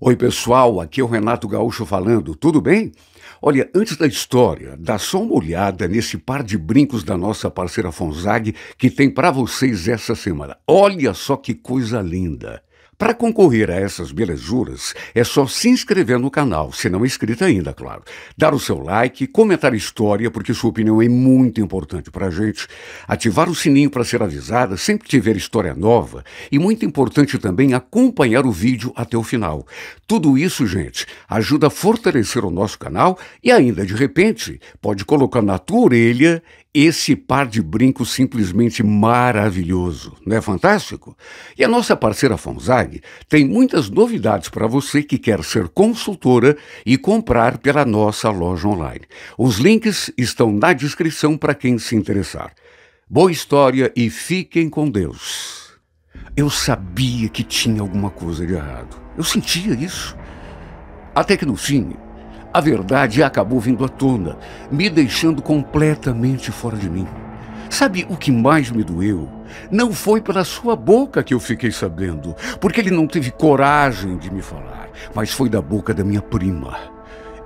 Oi, pessoal, aqui é o Renato Gaúcho falando, tudo bem? Olha, antes da história, dá só uma olhada nesse par de brincos da nossa parceira Fonzag que tem para vocês essa semana. Olha só que coisa linda! Para concorrer a essas belezuras, é só se inscrever no canal, se não é inscrito ainda, claro. Dar o seu like, comentar a história, porque sua opinião é muito importante para a gente. Ativar o sininho para ser avisada sempre que tiver história nova. E muito importante também acompanhar o vídeo até o final. Tudo isso, gente, ajuda a fortalecer o nosso canal e ainda, de repente, pode colocar na tua orelha esse par de brincos simplesmente maravilhoso, não é fantástico? E a nossa parceira Fonzag tem muitas novidades para você que quer ser consultora e comprar pela nossa loja online. Os links estão na descrição para quem se interessar. Boa história e fiquem com Deus. Eu sabia que tinha alguma coisa de errado. Eu sentia isso. Até que no fim, a verdade acabou vindo à tona, me deixando completamente fora de mim. Sabe o que mais me doeu? Não foi pela sua boca que eu fiquei sabendo, porque ele não teve coragem de me falar, mas foi da boca da minha prima.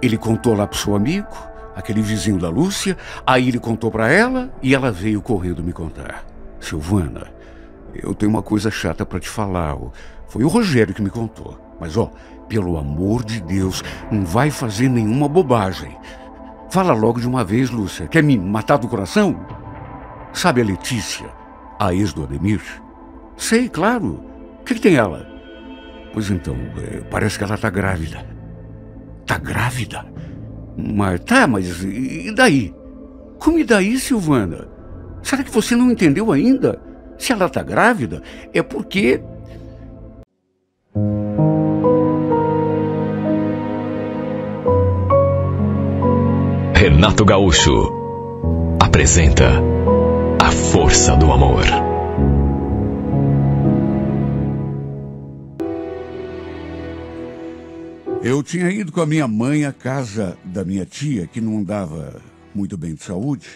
Ele contou lá pro seu amigo, aquele vizinho da Lúcia, aí ele contou para ela e ela veio correndo me contar. Silvana, eu tenho uma coisa chata para te falar. Foi o Rogério que me contou, mas pelo amor de Deus, não vai fazer nenhuma bobagem. Fala logo de uma vez, Lúcia. Quer me matar do coração? Sabe a Letícia, a ex do Ademir? Sei, claro. O que tem ela? Pois então, parece que ela tá grávida. Tá grávida? Mas e daí? Como e daí, Silvana? Será que você não entendeu ainda? Se ela tá grávida, é porque... Renato Gaúcho apresenta A Força do Amor. Eu tinha ido com a minha mãe à casa da minha tia, que não andava muito bem de saúde.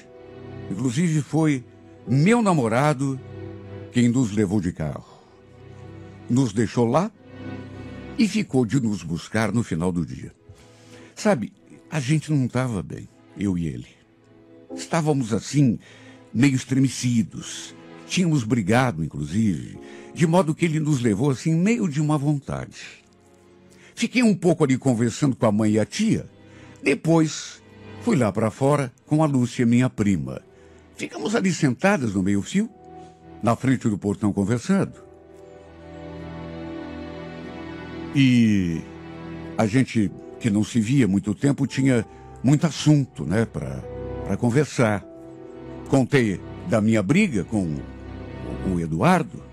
Inclusive foi meu namorado quem nos levou de carro. Nos deixou lá e ficou de nos buscar no final do dia. Sabe, a gente não estava bem, eu e ele. Estávamos assim, meio estremecidos. Tínhamos brigado, inclusive, de modo que ele nos levou assim, meio de uma vontade. Fiquei um pouco ali conversando com a mãe e a tia. Depois, fui lá para fora com a Lúcia, minha prima. Ficamos ali sentadas no meio-fio, na frente do portão conversando. E a gente, que não se via há muito tempo, tinha muito assunto, né, para conversar. Contei da minha briga com o Eduardo.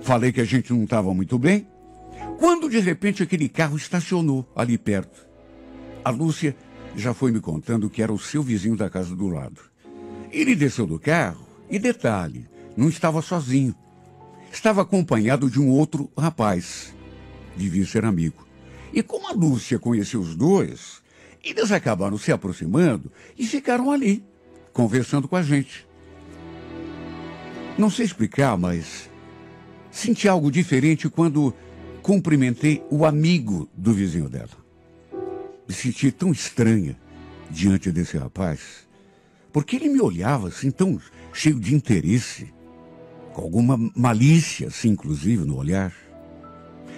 Falei que a gente não estava muito bem. Quando, de repente, aquele carro estacionou ali perto. A Lúcia já foi me contando que era o seu vizinho da casa do lado. Ele desceu do carro e, detalhe, não estava sozinho. Estava acompanhado de um outro rapaz. Devia ser amigo. E como a Lúcia conheceu os dois, eles acabaram se aproximando e ficaram ali, conversando com a gente. Não sei explicar, mas senti algo diferente quando cumprimentei o amigo do vizinho dela. Me senti tão estranha diante desse rapaz, porque ele me olhava assim, tão cheio de interesse, com alguma malícia, assim, inclusive, no olhar.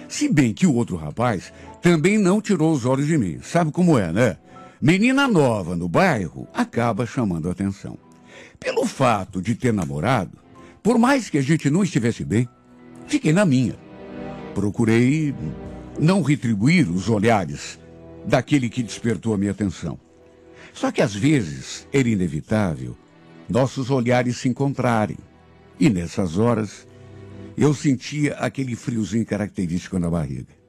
Se bem que o outro rapaz também não tirou os olhos de mim. Sabe como é, né? Menina nova no bairro acaba chamando a atenção. Pelo fato de ter namorado, por mais que a gente não estivesse bem, fiquei na minha. Procurei não retribuir os olhares daquele que despertou a minha atenção. Só que às vezes era inevitável nossos olhares se encontrarem. E nessas horas eu sentia aquele friozinho característico na barriga.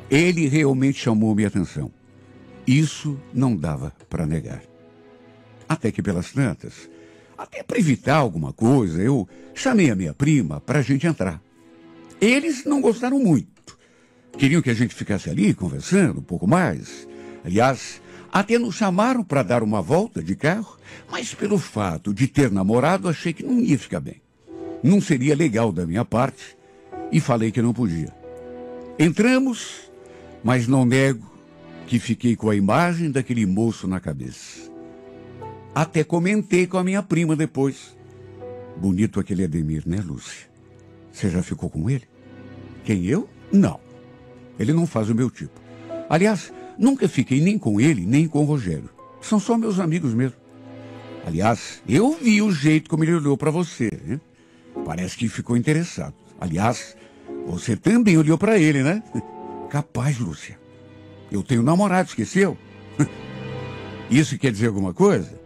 Ele realmente chamou minha atenção. Isso não dava para negar. Até que pelas tantas, até para evitar alguma coisa, eu chamei a minha prima para a gente entrar. Eles não gostaram muito. Queriam que a gente ficasse ali conversando um pouco mais. Aliás, até nos chamaram para dar uma volta de carro, mas pelo fato de ter namorado, achei que não ia ficar bem. Não seria legal da minha parte e falei que não podia. Entramos, mas não nego que fiquei com a imagem daquele moço na cabeça. Até comentei com a minha prima depois. Bonito aquele Ademir, né, Lúcia? Você já ficou com ele? Quem, eu? Não. Ele não faz o meu tipo. Aliás, nunca fiquei nem com ele, nem com o Rogério. São só meus amigos mesmo. Aliás, eu vi o jeito como ele olhou para você, né? Parece que ficou interessado. Aliás, você também olhou para ele, né? Capaz, Lúcia. Eu tenho namorado, esqueceu? Isso quer dizer alguma coisa?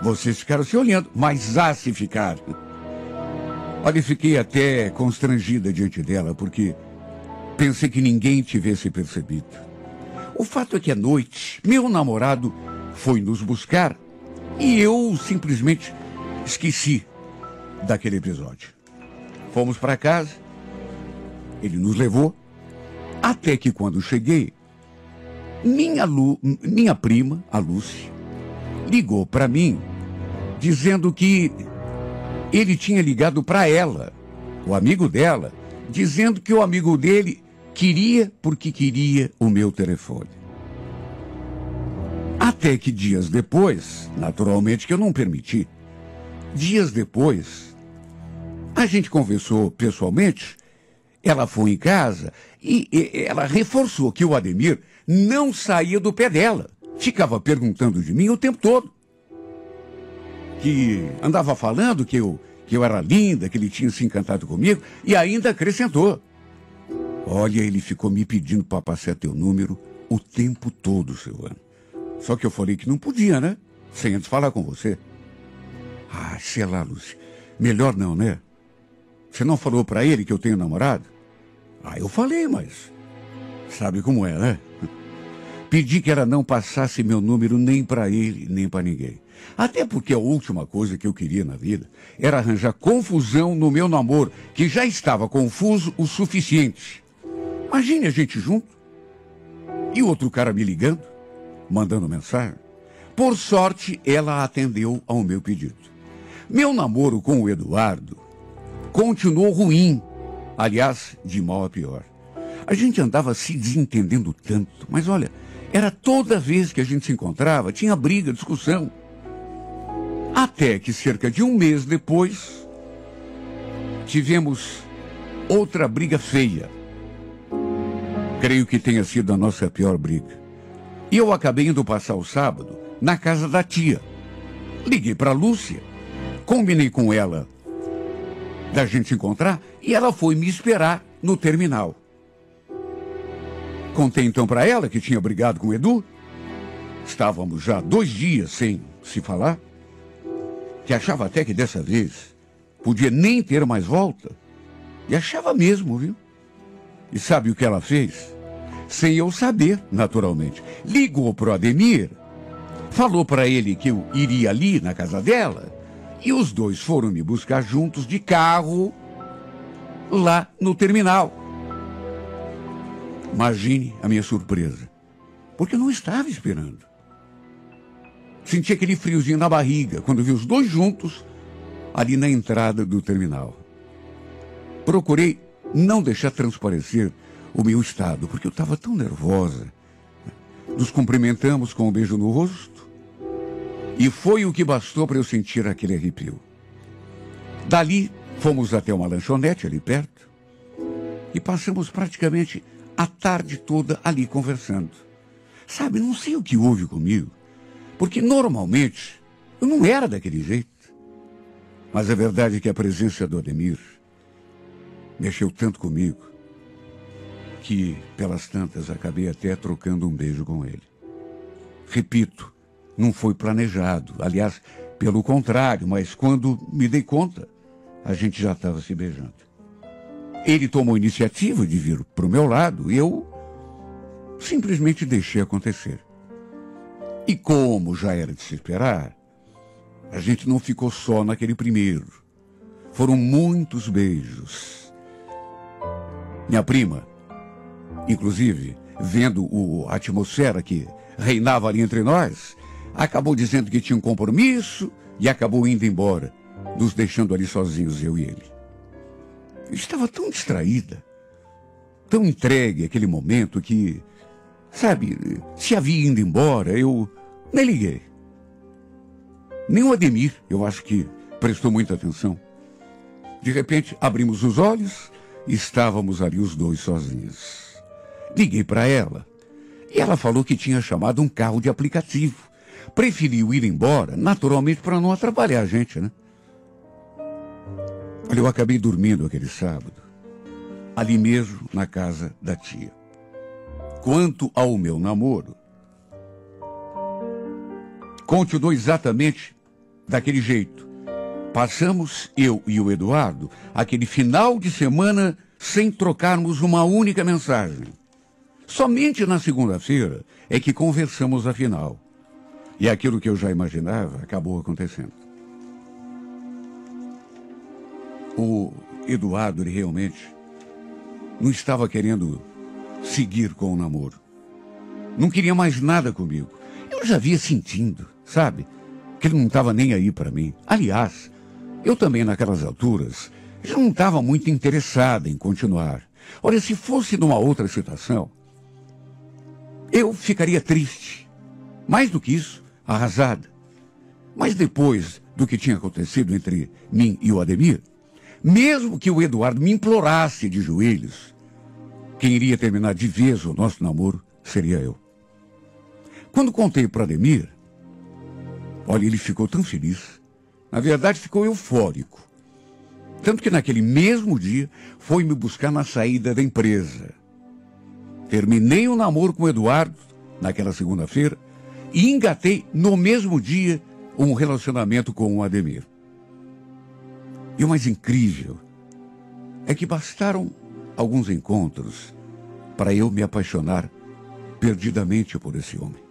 Vocês ficaram se olhando, mas se ficar. Olha, fiquei até constrangida diante dela, porque pensei que ninguém tivesse percebido. O fato é que à noite, meu namorado foi nos buscar e eu simplesmente esqueci daquele episódio. Fomos para casa, ele nos levou, até que quando cheguei, minha prima, a Lúcia, ligou para mim dizendo que ele tinha ligado para ela, o amigo dela, dizendo que o amigo dele queria porque queria o meu telefone. Até que dias depois, naturalmente que eu não permiti, dias depois, a gente conversou pessoalmente, ela foi em casa e ela reforçou que o Ademir não saía do pé dela. Ficava perguntando de mim o tempo todo. Que andava falando que eu era linda, que ele tinha se encantado comigo, e ainda acrescentou: olha, ele ficou me pedindo para passar teu número o tempo todo, Silvano. Só que eu falei que não podia, né? Sem antes falar com você. Ah, sei lá, Lúcia. Melhor não, né? Você não falou para ele que eu tenho namorado? Ah, eu falei, mas sabe como é, né? Pedi que ela não passasse meu número nem para ele, nem para ninguém. Até porque a última coisa que eu queria na vida era arranjar confusão no meu namoro, que já estava confuso o suficiente. Imagine a gente junto e outro cara me ligando, mandando mensagem. Por sorte, ela atendeu ao meu pedido. Meu namoro com o Eduardo continuou ruim, aliás, de mal a pior. A gente andava se desentendendo tanto, mas olha, era toda vez que a gente se encontrava, tinha briga, discussão. Até que cerca de um mês depois, tivemos outra briga feia. Creio que tenha sido a nossa pior briga. E eu acabei indo passar o sábado na casa da tia. Liguei para a Lúcia, combinei com ela da gente se encontrar e ela foi me esperar no terminal. Contei então para ela que tinha brigado com o Edu. Estávamos já 2 dias sem se falar. Que achava até que dessa vez podia nem ter mais volta. E achava mesmo, viu? E sabe o que ela fez? Sem eu saber, naturalmente. Ligou pro Ademir, falou para ele que eu iria ali na casa dela, e os dois foram me buscar juntos de carro lá no terminal. Imagine a minha surpresa, porque eu não estava esperando. Senti aquele friozinho na barriga quando vi os dois juntos ali na entrada do terminal. Procurei não deixar transparecer o meu estado, porque eu estava tão nervosa. Nos cumprimentamos com um beijo no rosto e foi o que bastou para eu sentir aquele arrepio. Dali, fomos até uma lanchonete ali perto e passamos praticamente a tarde toda ali conversando. Sabe, não sei o que houve comigo, porque normalmente eu não era daquele jeito. Mas a verdade é que a presença do Ademir mexeu tanto comigo que, pelas tantas, acabei até trocando um beijo com ele. Repito, não foi planejado. Aliás, pelo contrário, mas quando me dei conta, a gente já estava se beijando. Ele tomou a iniciativa de vir para o meu lado e eu simplesmente deixei acontecer. E como já era de se esperar, a gente não ficou só naquele primeiro. Foram muitos beijos. Minha prima, inclusive, vendo a atmosfera que reinava ali entre nós, acabou dizendo que tinha um compromisso e acabou indo embora, nos deixando ali sozinhos, eu e ele. Eu estava tão distraída tão entregue àquele momento que, sabe, se havia ido embora, eu nem liguei. Nem o Ademir, eu acho que prestou muita atenção. De repente, abrimos os olhos e estávamos ali os dois sozinhos. Liguei para ela e ela falou que tinha chamado um carro de aplicativo. Preferiu ir embora, naturalmente, para não atrapalhar a gente, né? Olha, eu acabei dormindo aquele sábado, ali mesmo na casa da tia. Quanto ao meu namoro, continuou exatamente daquele jeito. Passamos, eu e o Eduardo, aquele final de semana sem trocarmos uma única mensagem. Somente na segunda-feira é que conversamos afinal. E aquilo que eu já imaginava acabou acontecendo. O Eduardo, ele realmente não estava querendo seguir com o namoro. Não queria mais nada comigo. Eu já via sentindo, sabe, que ele não estava nem aí para mim. Aliás, eu também naquelas alturas já não estava muito interessada em continuar. Olha, se fosse numa outra situação, eu ficaria triste. Mais do que isso, arrasada. Mas depois do que tinha acontecido entre mim e o Ademir, mesmo que o Eduardo me implorasse de joelhos, quem iria terminar de vez o nosso namoro seria eu. Quando contei para o Ademir, olha, ele ficou tão feliz. Na verdade, ficou eufórico. Tanto que naquele mesmo dia foi me buscar na saída da empresa. Terminei o namoro com o Eduardo naquela segunda-feira e engatei no mesmo dia um relacionamento com o Ademir. E o mais incrível é que bastaram alguns encontros para eu me apaixonar perdidamente por esse homem.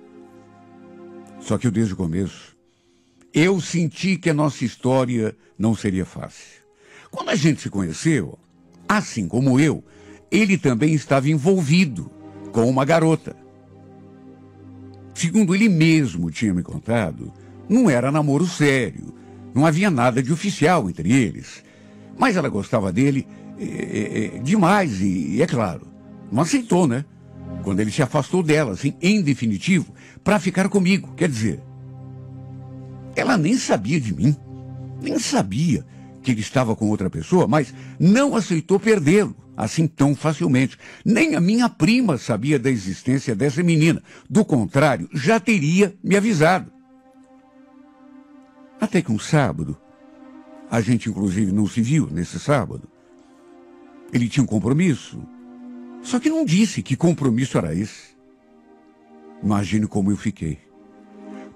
Só que desde o começo, eu senti que a nossa história não seria fácil. Quando a gente se conheceu, assim como eu, ele também estava envolvido com uma garota. Segundo ele mesmo tinha me contado, não era namoro sério. Não havia nada de oficial entre eles. Mas ela gostava dele demais e, é claro, não aceitou, né? Quando ele se afastou dela, assim, em definitivo, para ficar comigo. Quer dizer, ela nem sabia de mim, nem sabia que ele estava com outra pessoa, mas não aceitou perdê-lo assim tão facilmente. Nem a minha prima sabia da existência dessa menina. Do contrário, já teria me avisado. Até que um sábado, a gente inclusive não se viu nesse sábado. Ele tinha um compromisso, só que não disse que compromisso era esse. Imagine como eu fiquei.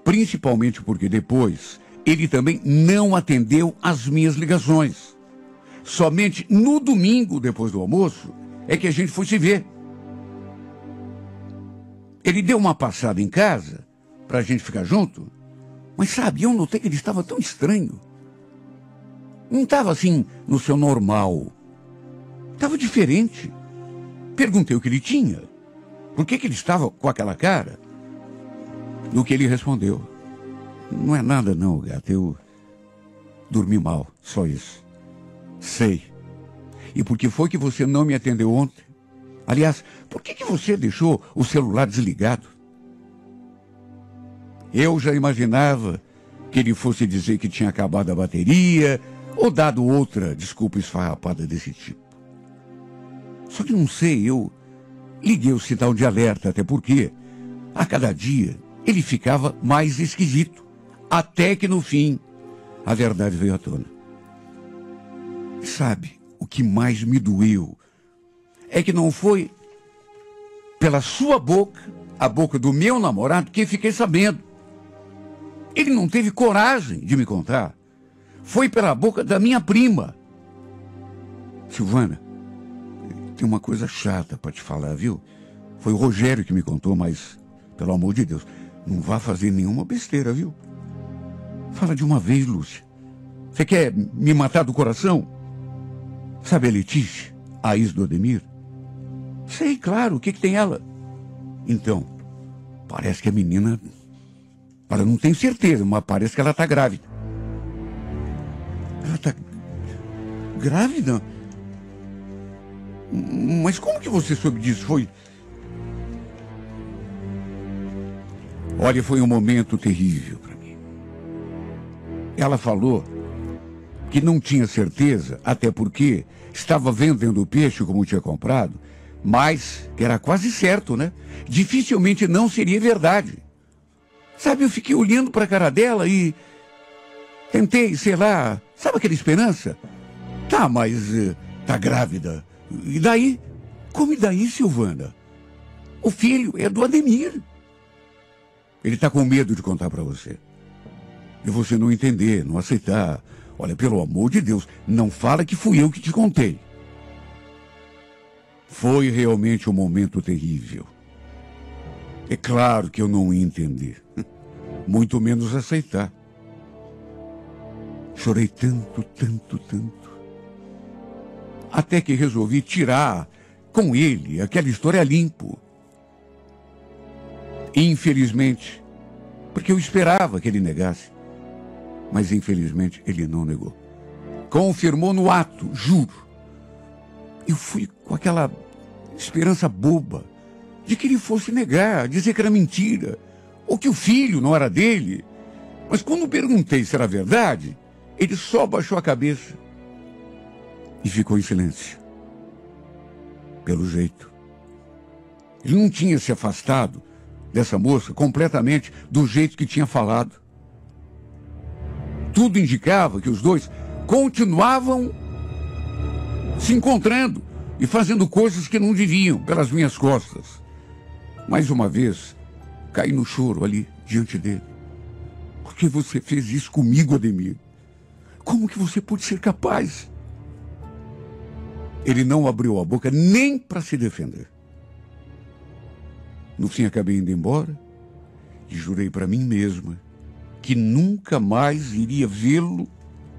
Principalmente porque depois ele também não atendeu às minhas ligações. Somente no domingo, depois do almoço, é que a gente foi se ver. Ele deu uma passada em casa para a gente ficar junto. Mas sabe, eu notei que ele estava tão estranho. Não estava assim no seu normal. Estava diferente. Perguntei o que ele tinha. Por que ele estava com aquela cara? No que ele respondeu: não é nada não, gato. Eu dormi mal, só isso. Sei. E por que foi que você não me atendeu ontem? Aliás, por que você deixou o celular desligado? Eu já imaginava que ele fosse dizer que tinha acabado a bateria ou dado outra desculpa esfarrapada desse tipo. Só que não sei, eu liguei o sinal de alerta, até porque a cada dia ele ficava mais esquisito. Até que no fim a verdade veio à tona. Sabe, o que mais me doeu é que não foi pela sua boca, a boca do meu namorado, que fiquei sabendo. Ele não teve coragem de me contar. Foi pela boca da minha prima. Silvana, tem uma coisa chata para te falar, viu? Foi o Rogério que me contou, mas, pelo amor de Deus, não vá fazer nenhuma besteira, viu? Fala de uma vez, Lúcia. Você quer me matar do coração? Sabe a Letícia, a ex do Ademir? Sei, claro, o que tem ela? Então, parece que a menina... Ela não tem certeza, mas parece que ela está grávida. Ela está grávida? Mas como que você soube disso? Foi... Olha, foi um momento terrível para mim. Ela falou que não tinha certeza, até porque estava vendendo o peixe como tinha comprado, mas que era quase certo, né? Dificilmente não seria verdade. Sabe, eu fiquei olhando para a cara dela e tentei, sei lá, sabe aquela esperança? Tá, mas tá grávida. E daí? Como e daí, Silvana? O filho é do Ademir. Ele tá com medo de contar para você. E você não entender, não aceitar. Olha, pelo amor de Deus, não fala que fui eu que te contei. Foi realmente um momento terrível. É claro que eu não ia entender. Muito menos aceitar. Chorei tanto, tanto, tanto. Até que resolvi tirar com ele aquela história limpo. Infelizmente, porque eu esperava que ele negasse. Mas infelizmente ele não negou. Confirmou no ato, juro. Eu fui com aquela esperança boba de que ele fosse negar, dizer que era mentira, ou que o filho não era dele. Mas quando perguntei se era verdade, ele só baixou a cabeça e ficou em silêncio. Pelo jeito, ele não tinha se afastado dessa moça completamente do jeito que tinha falado. Tudo indicava que os dois continuavam se encontrando e fazendo coisas que não deviam pelas minhas costas. Mais uma vez, caí no choro ali diante dele. Por que você fez isso comigo, Ademir? Como que você pôde ser capaz? Ele não abriu a boca nem para se defender. No fim, acabei indo embora e jurei para mim mesma que nunca mais iria vê-lo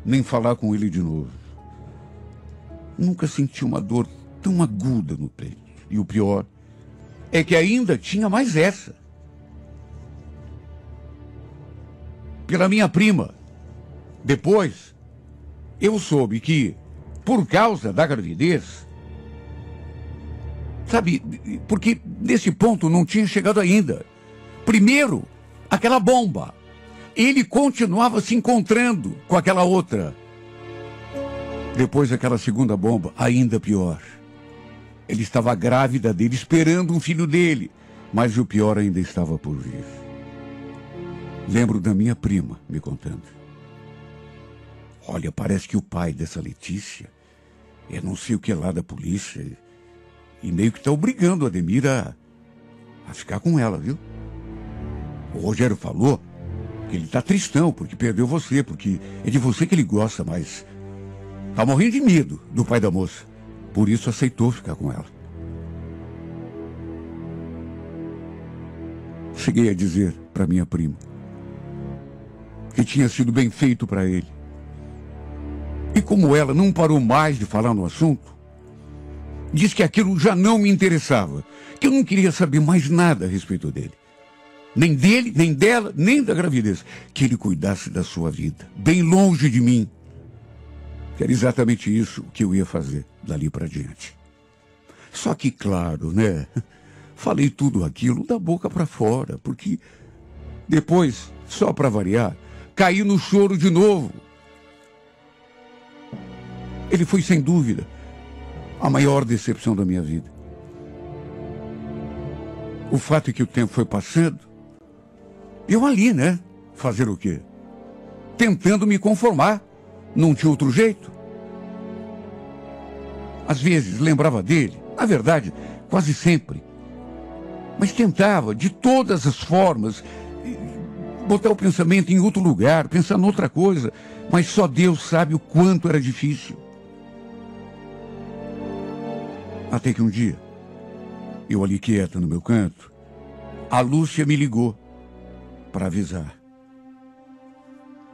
nem falar com ele de novo. Nunca senti uma dor tão aguda no peito. E o pior é que ainda tinha mais essa. Pela minha prima. Depois, eu soube que, por causa da gravidez, sabe, porque nesse ponto não tinha chegado ainda. Primeiro, aquela bomba. Ele continuava se encontrando com aquela outra. Depois aquela segunda bomba, ainda pior. Ele estava grávida dele, esperando um filho dele. Mas o pior ainda estava por vir. Lembro da minha prima me contando. Olha, parece que o pai dessa Letícia é não sei o que lá da polícia. E meio que está obrigando a Ademir a ficar com ela, viu? O Rogério falou que ele está tristão porque perdeu você, porque é de você que ele gosta, mas tá morrendo de medo do pai da moça. Por isso aceitou ficar com ela. Cheguei a dizer para minha prima que tinha sido bem feito para ele. E como ela não parou mais de falar no assunto, disse que aquilo já não me interessava, que eu não queria saber mais nada a respeito dele. Nem dele, nem dela, nem da gravidez. Que ele cuidasse da sua vida, bem longe de mim. Que era exatamente isso que eu ia fazer dali para diante. Só que, claro, né? Falei tudo aquilo da boca para fora, porque depois, só para variar, caí no choro de novo. Ele foi, sem dúvida, a maior decepção da minha vida. O fato é que o tempo foi passando, eu ali, né? Fazer o quê? Tentando me conformar. Não tinha outro jeito. Às vezes lembrava dele, na verdade, quase sempre. Mas tentava, de todas as formas, botar o pensamento em outro lugar, pensar em outra coisa. Mas só Deus sabe o quanto era difícil. Até que um dia, eu ali quieta no meu canto, a Lúcia me ligou para avisar.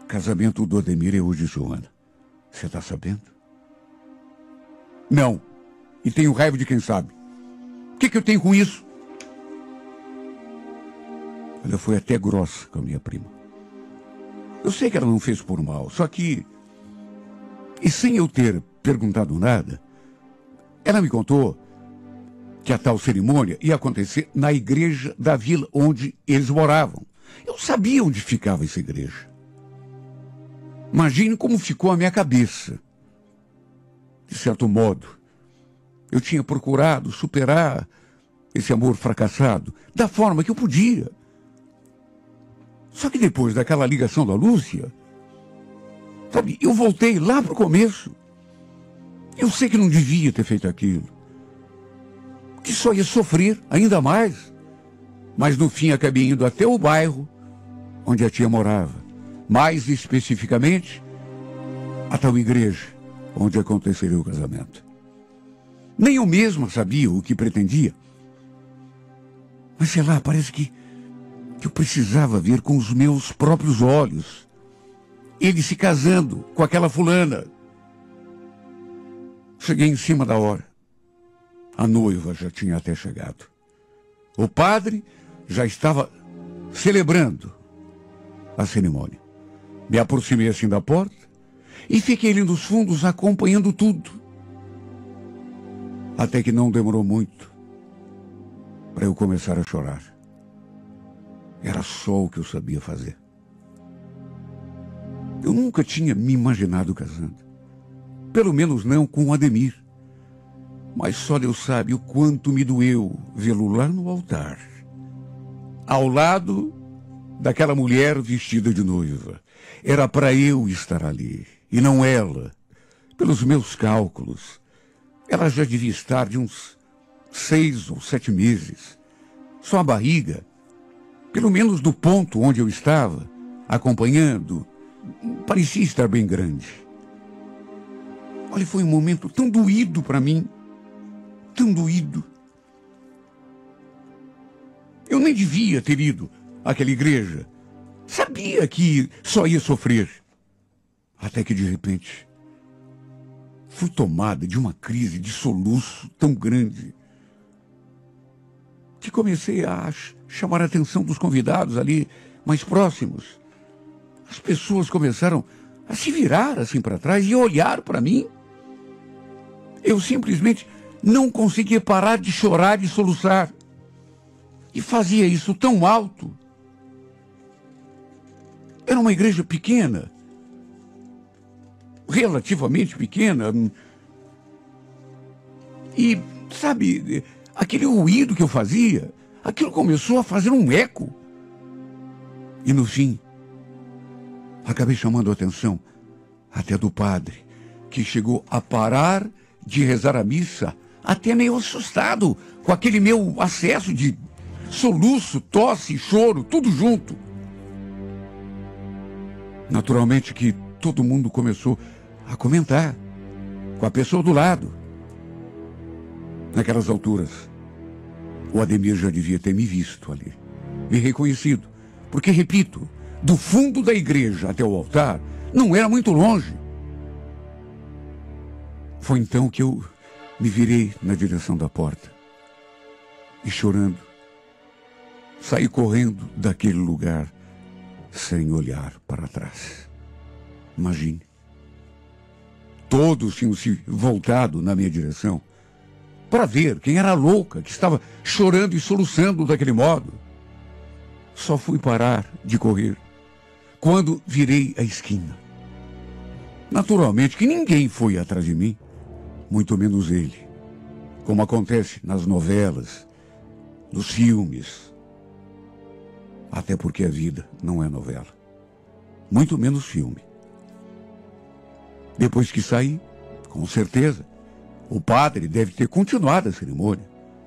Casamento do Ademir é hoje, Joana. Você está sabendo? Não. E tenho raiva de quem sabe. O que eu tenho com isso? Ela foi até grossa com a minha prima. Eu sei que ela não fez por mal, só que... E sem eu ter perguntado nada, Ela me contou que a tal cerimônia ia acontecer na igreja da vila onde eles moravam. Eu sabia onde ficava essa igreja. Imagine como ficou a minha cabeça. De certo modo, eu tinha procurado superar esse amor fracassado da forma que eu podia. Só que depois daquela ligação da Lúcia, sabe, eu voltei lá para o começo. Eu sei que não devia ter feito aquilo, que só ia sofrer ainda mais. Mas no fim acabei indo até o bairro onde a tia morava. Mais especificamente, a tal igreja onde aconteceria o casamento. Nem eu mesma sabia o que pretendia. Mas sei lá, parece que eu precisava ver com os meus próprios olhos ele se casando com aquela fulana. Cheguei em cima da hora. A noiva já tinha até chegado. O padre já estava celebrando a cerimônia. Me aproximei assim da porta e fiquei ali nos fundos acompanhando tudo. Até que não demorou muito para eu começar a chorar. Era só o que eu sabia fazer. Eu nunca tinha me imaginado casando. Pelo menos não com o Ademir. Mas só Deus sabe o quanto me doeu vê-lo lá no altar, ao lado daquela mulher vestida de noiva. Era para eu estar ali, e não ela. Pelos meus cálculos, ela já devia estar de uns 6 ou 7 meses. Só a barriga, pelo menos do ponto onde eu estava, acompanhando, parecia estar bem grande. Olha, foi um momento tão doído para mim, tão doído. Eu nem devia ter ido àquela igreja. Sabia que só ia sofrer. Até que, de repente, fui tomada de uma crise de soluço tão grande que comecei a chamar a atenção dos convidados ali mais próximos. As pessoas começaram a se virar assim para trás e olhar para mim. Eu simplesmente não conseguia parar de chorar e soluçar. E fazia isso tão alto. Era uma igreja pequena, relativamente pequena. E, sabe, aquele ruído que eu fazia, aquilo começou a fazer um eco. E no fim, acabei chamando a atenção até do padre, que chegou a parar de rezar a missa, até meio assustado com aquele meu acesso de soluço, tosse, choro, tudo junto. Naturalmente que todo mundo começou a comentar com a pessoa do lado. Naquelas alturas, o Ademir já devia ter me visto ali, me reconhecido, porque, repito, do fundo da igreja até o altar não era muito longe. Foi então que eu me virei na direção da porta e, chorando, saí correndo daquele lugar sem olhar para trás. Imagine. Todos tinham se voltado na minha direção para ver quem era a louca que estava chorando e soluçando daquele modo. Só fui parar de correr quando virei a esquina. Naturalmente que ninguém foi atrás de mim, muito menos ele, como acontece nas novelas, nos filmes. Até porque a vida não é novela, muito menos filme. Depois que saí, com certeza, o padre deve ter continuado a cerimônia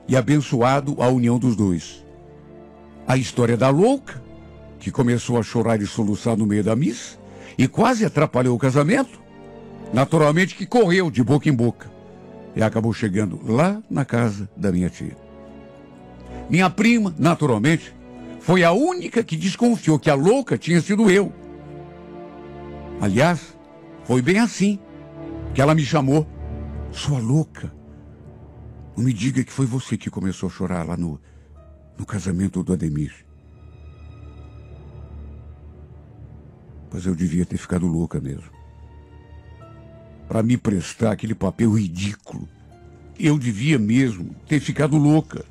e abençoado a união dos dois. A história da louca, que começou a chorar e soluçar no meio da missa e quase atrapalhou o casamento, naturalmente que correu de boca em boca e acabou chegando lá na casa da minha tia. Minha prima, naturalmente, foi a única que desconfiou que a louca tinha sido eu. Aliás, foi bem assim que ela me chamou. Sua louca, não me diga que foi você que começou a chorar lá no casamento do Ademir. Pois eu devia ter ficado louca mesmo, para me prestar aquele papel ridículo eu devia mesmo ter ficado louca.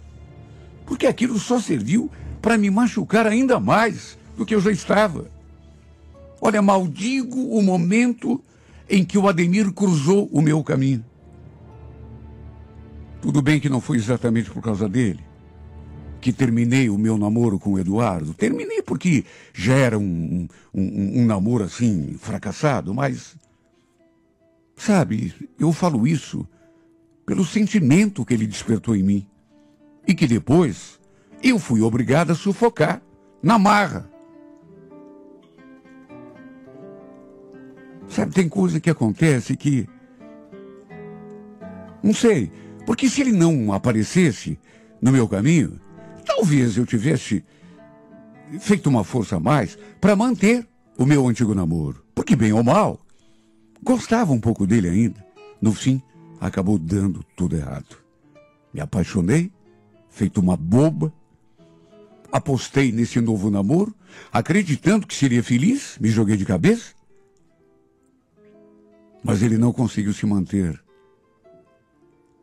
Porque aquilo só serviu para me machucar ainda mais do que eu já estava. Olha, maldigo o momento em que o Ademir cruzou o meu caminho. Tudo bem que não foi exatamente por causa dele que terminei o meu namoro com o Eduardo. Terminei porque já era um namoro assim, fracassado, mas... Sabe, eu falo isso pelo sentimento que ele despertou em mim. E que depois eu fui obrigado a sufocar, na marra. Sabe, tem coisa que acontece que... Não sei, porque se ele não aparecesse no meu caminho, talvez eu tivesse feito uma força a mais para manter o meu antigo namoro. Porque, bem ou mal, gostava um pouco dele ainda. No fim, acabou dando tudo errado. Me apaixonei, feito uma boba, apostei nesse novo namoro, acreditando que seria feliz, me joguei de cabeça. Mas ele não conseguiu se manter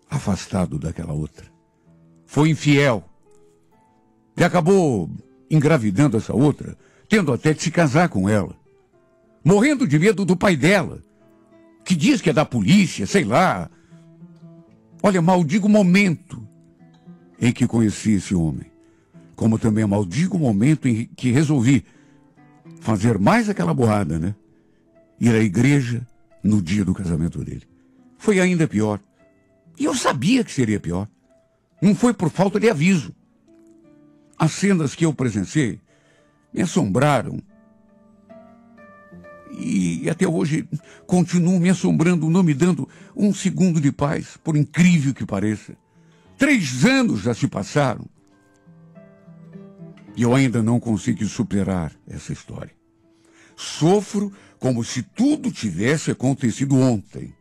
afastado daquela outra. Foi infiel. E acabou engravidando essa outra, tendo até de se casar com ela. Morrendo de medo do pai dela, que diz que é da polícia, sei lá. Olha, maldigo o momento em que conheci esse homem. Como também maldigo o momento em que resolvi fazer mais aquela borrada, né? Ir à igreja no dia do casamento dele. Foi ainda pior. E eu sabia que seria pior. Não foi por falta de aviso. As cenas que eu presenciei me assombraram. E até hoje continuam me assombrando, não me dando um segundo de paz, por incrível que pareça. 3 anos já se passaram. E eu ainda não consigo superar essa história. Sofro como se tudo tivesse acontecido ontem.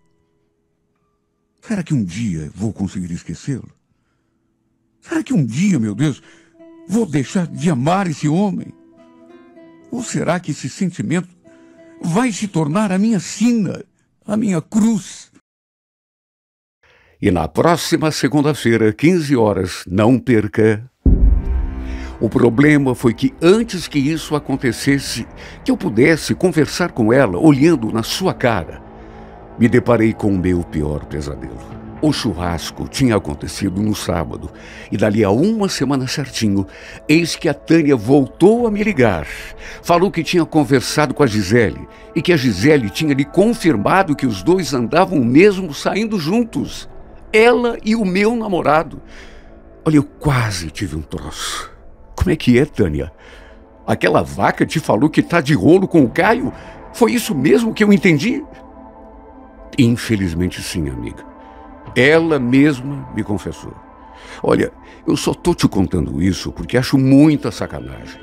Será que um dia vou conseguir esquecê-lo? Será que um dia, meu Deus, vou deixar de amar esse homem? Ou será que esse sentimento vai se tornar a minha sina, a minha cruz? E na próxima segunda-feira, 15 horas, não perca. O problema foi que antes que isso acontecesse, que eu pudesse conversar com ela olhando na sua cara, me deparei com o meu pior pesadelo. O churrasco tinha acontecido no sábado e dali a 1 semana certinho, eis que a Tânia voltou a me ligar. Falou que tinha conversado com a Gisele e que a Gisele tinha lhe confirmado que os dois andavam mesmo saindo juntos. Ela e o meu namorado. Olha, eu quase tive um troço. Como é que é, Tânia? Aquela vaca te falou que tá de rolo com o Caio? Foi isso mesmo que eu entendi? Infelizmente sim, amiga. Ela mesma me confessou. Olha, eu só tô te contando isso porque acho muita sacanagem.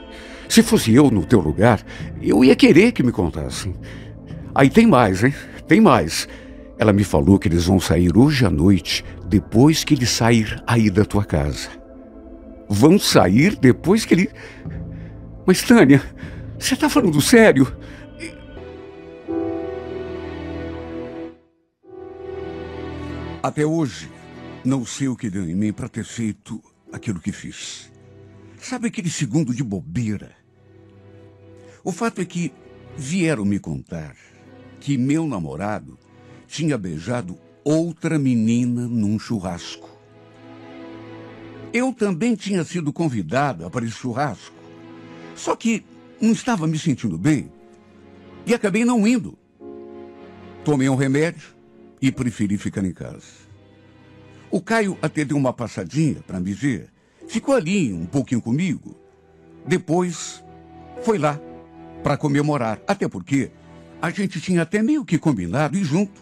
Se fosse eu no teu lugar, eu ia querer que me contassem. Aí tem mais, hein? Tem mais. Ela me falou que eles vão sair hoje à noite, depois que ele sair aí da tua casa. Vão sair depois que ele... Mas, Tânia, você tá falando sério? Até hoje, não sei o que deu em mim para ter feito aquilo que fiz. Sabe aquele segundo de bobeira? O fato é que vieram me contar que meu namorado tinha beijado outra menina num churrasco. Eu também tinha sido convidada para esse churrasco. Só que não estava me sentindo bem e acabei não indo. Tomei um remédio e preferi ficar em casa. O Caio até deu uma passadinha para me ver. Ficou ali um pouquinho comigo. Depois foi lá para comemorar. Até porque a gente tinha até meio que combinado ir junto.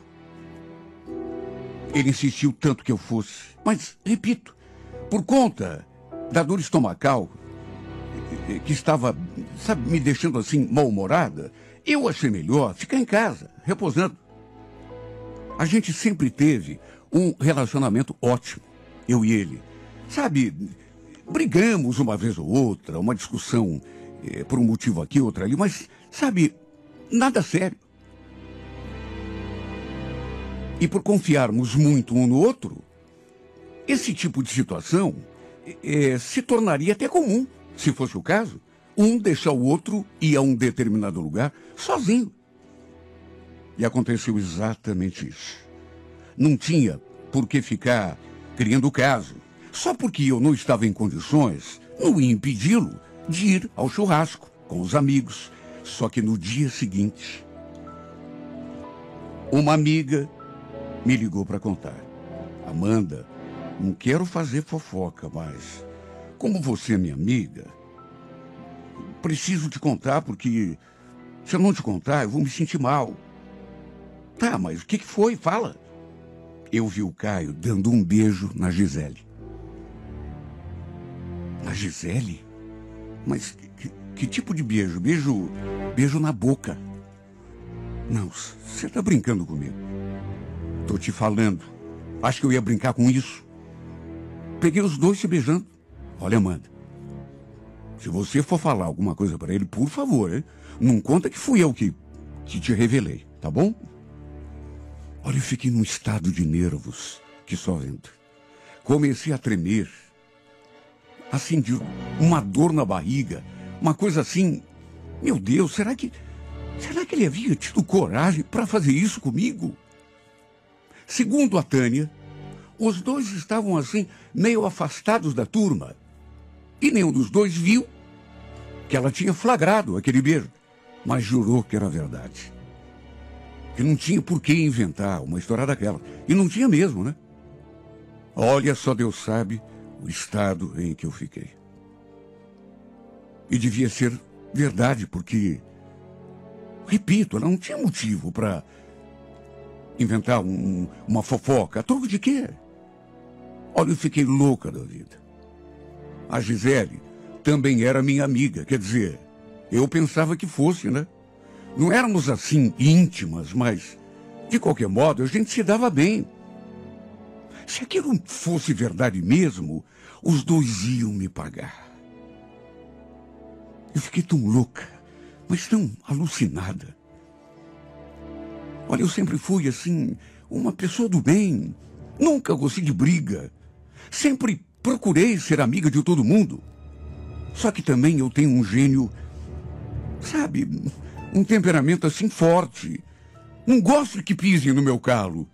Ele insistiu tanto que eu fosse. Mas, repito, por conta da dor estomacal que estava, sabe, me deixando assim mal-humorada, eu achei melhor ficar em casa, repousando. A gente sempre teve um relacionamento ótimo, eu e ele. Sabe, brigamos uma vez ou outra, uma discussão por um motivo aqui, outro ali, mas, sabe, nada sério. E por confiarmos muito um no outro, esse tipo de situação se tornaria até comum, se fosse o caso, um deixar o outro ir a um determinado lugar sozinho. E aconteceu exatamente isso. Não tinha por que ficar criando caso. Só porque eu não estava em condições, não ia impedi-lo de ir ao churrasco com os amigos. Só que no dia seguinte, uma amiga me ligou para contar. Amanda, não quero fazer fofoca, mas como você é minha amiga, preciso te contar porque se eu não te contar, eu vou me sentir mal. Tá, mas o que foi? Fala. Eu vi o Caio dando um beijo na Gisele. Na Gisele? Mas que tipo de beijo? Beijo na boca. Não, você tá brincando comigo. Tô te falando. Acho que eu ia brincar com isso. Peguei os dois se beijando. Olha, Amanda, se você for falar alguma coisa para ele, por favor, hein? Não conta que fui eu que te revelei, tá bom? Olha, eu fiquei num estado de nervos que só vendo. Comecei a tremer, a sentir uma dor na barriga, uma coisa assim. Meu Deus, será que ele havia tido coragem para fazer isso comigo? Segundo a Tânia, os dois estavam assim, meio afastados da turma. E nenhum dos dois viu que ela tinha flagrado aquele beijo, mas jurou que era verdade. Que não tinha por que inventar uma história daquela. E não tinha mesmo, né? Olha, só Deus sabe o estado em que eu fiquei. E devia ser verdade, porque, repito, ela não tinha motivo para inventar uma fofoca. A troco de quê? Olha, eu fiquei louca da vida. A Gisele também era minha amiga, quer dizer, eu pensava que fosse, né? Não éramos assim íntimas, mas, de qualquer modo, a gente se dava bem. Se aquilo fosse verdade mesmo, os dois iam me pagar. Eu fiquei tão louca, mas tão alucinada. Olha, eu sempre fui, assim, uma pessoa do bem. Nunca gostei de briga. Sempre procurei ser amiga de todo mundo. Só que também eu tenho um gênio, sabe, um temperamento assim forte. Não gosto que pisem no meu calo,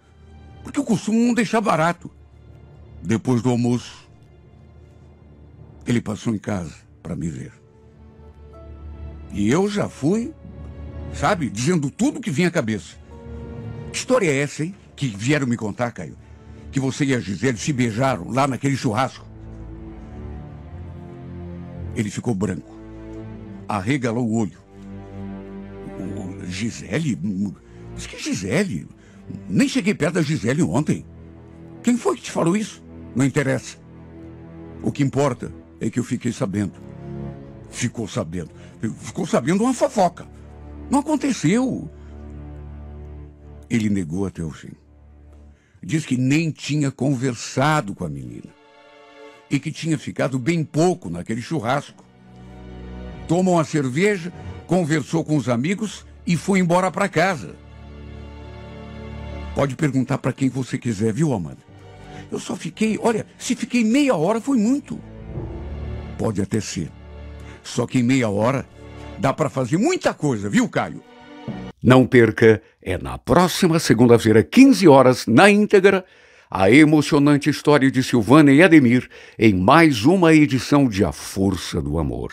porque eu costumo não deixar barato. Depois do almoço, ele passou em casa para me ver. E eu já fui, sabe, dizendo tudo que vinha à cabeça. Que história é essa, hein? Que vieram me contar, Caio? Que você e a Gisele se beijaram lá naquele churrasco. Ele ficou branco. Arregalou o olho. Gisele? Mas que Gisele? Nem cheguei perto da Gisele ontem. Quem foi que te falou isso? Não interessa. O que importa é que eu fiquei sabendo. Ficou sabendo. Ficou sabendo uma fofoca. Não aconteceu. Ele negou até o fim. Diz que nem tinha conversado com a menina. E que tinha ficado bem pouco naquele churrasco. Tomou uma cerveja, conversou com os amigos e foi embora para casa. Pode perguntar para quem você quiser, viu, Amanda? Eu só fiquei, olha, se fiquei meia hora foi muito. Pode até ser. Só que em meia hora dá para fazer muita coisa, viu, Caio? Não perca, é na próxima segunda-feira, 15 horas, na íntegra, a emocionante história de Silvana e Ademir em mais uma edição de A Força do Amor.